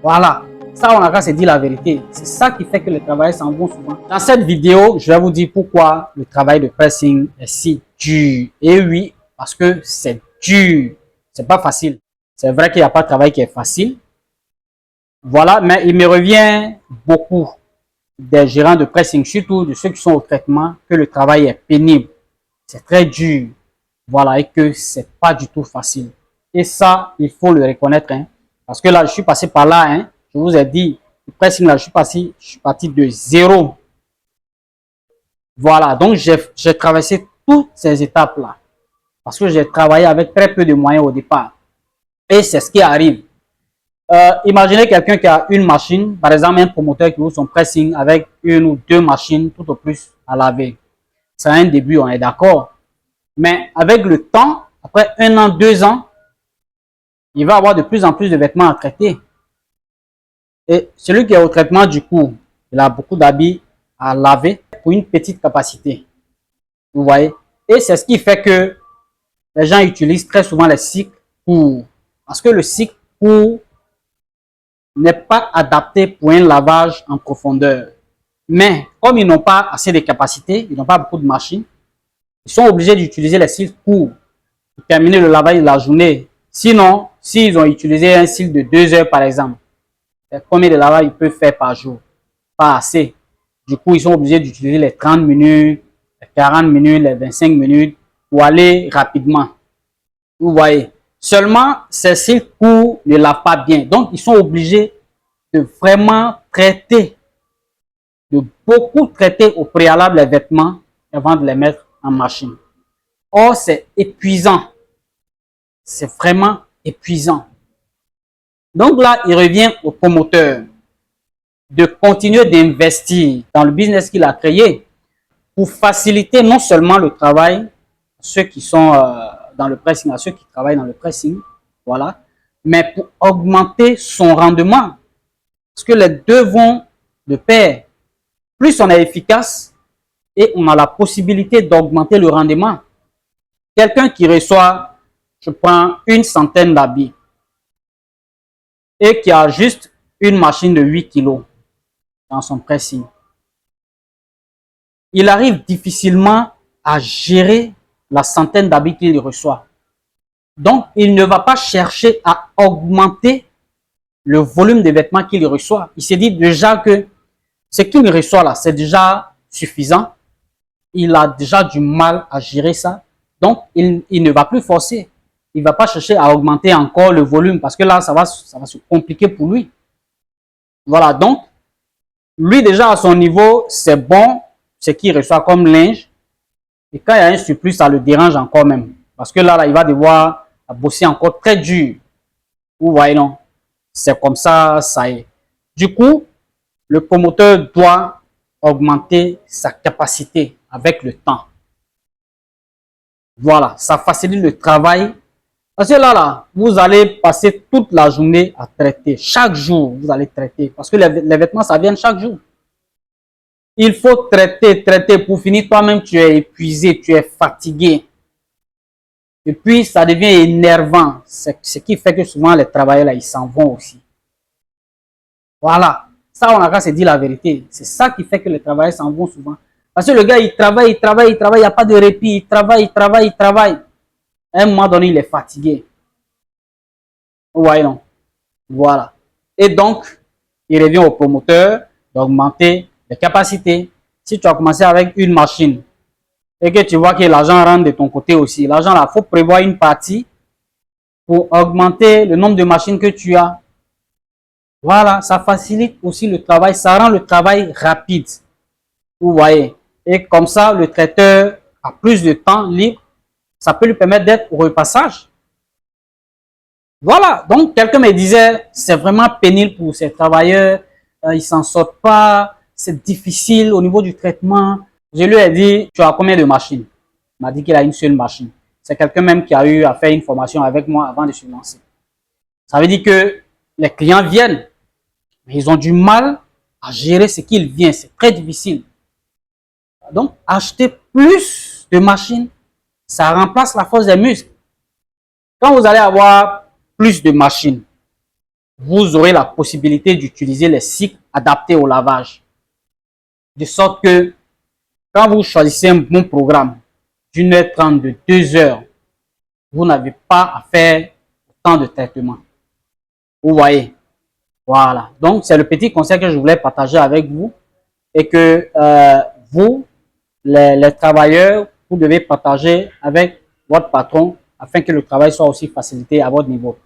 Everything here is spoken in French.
Voilà, ça on a qu'à se dire la vérité. C'est ça qui fait que les travailleurs s'en vont souvent. Dans cette vidéo, je vais vous dire pourquoi le travail de pressing est si dur. Et oui, parce que c'est dur, c'est pas facile. C'est vrai qu'il n'y a pas de travail qui est facile. Voilà, mais il me revient beaucoup des gérants de pressing, surtout de ceux qui sont au traitement, que le travail est pénible. C'est très dur. Voilà, et que c'est pas du tout facile. Et ça, il faut le reconnaître, hein. Parce que là, je suis passé par là, hein. Je vous ai dit, le pressing, là, je suis parti de zéro. Voilà, donc j'ai traversé toutes ces étapes-là. Parce que j'ai travaillé avec très peu de moyens au départ. Et c'est ce qui arrive. Imaginez quelqu'un qui a une machine, par exemple un promoteur qui ouvre son pressing avec une ou deux machines tout au plus à laver. C'est un début, on est d'accord. Mais avec le temps, après 1 an, 2 ans, il va avoir de plus en plus de vêtements à traiter. Et celui qui est au traitement du coup, il a beaucoup d'habits à laver pour une petite capacité. Vous voyez? Et c'est ce qui fait que les gens utilisent très souvent les cycles courts. Parce que le cycle court n'est pas adapté pour un lavage en profondeur. Mais comme ils n'ont pas assez de capacité, ils n'ont pas beaucoup de machines, ils sont obligés d'utiliser les cycles courts pour terminer le lavage de la journée. Sinon, s'ils ont utilisé un cycle de 2 heures par exemple, combien de lavage ils peuvent faire par jour? Pas assez. Du coup, ils sont obligés d'utiliser les 30 minutes, les 40 minutes, les 25 minutes pour aller rapidement. Vous voyez. Seulement, ces cycles courts ne lavent pas bien. Donc, ils sont obligés de vraiment traiter, de beaucoup traiter au préalable les vêtements avant de les mettre en machine. Or, c'est épuisant. C'est vraiment épuisant. Donc là, il revient au promoteur de continuer d'investir dans le business qu'il a créé pour faciliter non seulement le travail à ceux qui sont dans le pressing, à ceux qui travaillent dans le pressing, voilà, mais pour augmenter son rendement. Parce que les deux vont de pair. Plus on est efficace et on a la possibilité d'augmenter le rendement. Quelqu'un qui reçoit, je prends une centaine d'habits et qui a juste une machine de 8 kilos dans son pressing, il arrive difficilement à gérer la centaine d'habits qu'il reçoit. Donc, il ne va pas chercher à augmenter le volume de vêtements qu'il reçoit. Il se dit déjà que ce qu'il reçoit là, c'est déjà suffisant. Il a déjà du mal à gérer ça. Donc, il ne va plus forcer. Il ne va pas chercher à augmenter encore le volume parce que là, ça va se compliquer pour lui. Voilà, donc, lui déjà à son niveau, c'est bon ce qu'il reçoit comme linge. Et quand il y a un surplus, ça le dérange encore même. Parce que là, il va devoir bosser encore très dur. Vous voyez, non? C'est comme ça, ça est. Du coup, le promoteur doit augmenter sa capacité avec le temps. Voilà, ça facilite le travail. Parce que là, vous allez passer toute la journée à traiter. Chaque jour, vous allez traiter. Parce que les vêtements, ça vient chaque jour. Il faut traiter, traiter. Pour finir, toi-même, tu es épuisé, tu es fatigué. Et puis, ça devient énervant. C'est ce qui fait que souvent, les travailleurs, là, ils s'en vont aussi. Voilà. Ça, on a qu'à se dire la vérité. C'est ça qui fait que les travailleurs s'en vont souvent. Parce que le gars, il travaille, il travaille, il travaille. Il n'y a pas de répit. Il travaille, il travaille, il travaille. À un moment donné, il est fatigué. Vous voyez, non? Voilà. Et donc, il revient au promoteur d'augmenter les capacités. Si tu as commencé avec une machine et que tu vois que l'argent rentre de ton côté aussi, l'argent là, il faut prévoir une partie pour augmenter le nombre de machines que tu as. Voilà, ça facilite aussi le travail, ça rend le travail rapide. Vous voyez. Et comme ça, le traiteur a plus de temps libre. Ça peut lui permettre d'être au repassage. Voilà, donc quelqu'un me disait, c'est vraiment pénible pour ces travailleurs, ils s'en sortent pas, c'est difficile au niveau du traitement. Je lui ai dit, tu as combien de machines? Il m'a dit qu'il a une seule machine. C'est quelqu'un même qui a eu à faire une formation avec moi avant de se lancer. Ça veut dire que les clients viennent, mais ils ont du mal à gérer ce qu'ils viennent, c'est très difficile. Donc, acheter plus de machines, ça remplace la force des muscles. Quand vous allez avoir plus de machines, vous aurez la possibilité d'utiliser les cycles adaptés au lavage. De sorte que quand vous choisissez un bon programme d'1h30, de 2 heures, vous n'avez pas à faire autant de traitement. Vous voyez? Voilà. Donc, c'est le petit conseil que je voulais partager avec vous et que vous, les travailleurs, vous devez partager avec votre patron afin que le travail soit aussi facilité à votre niveau.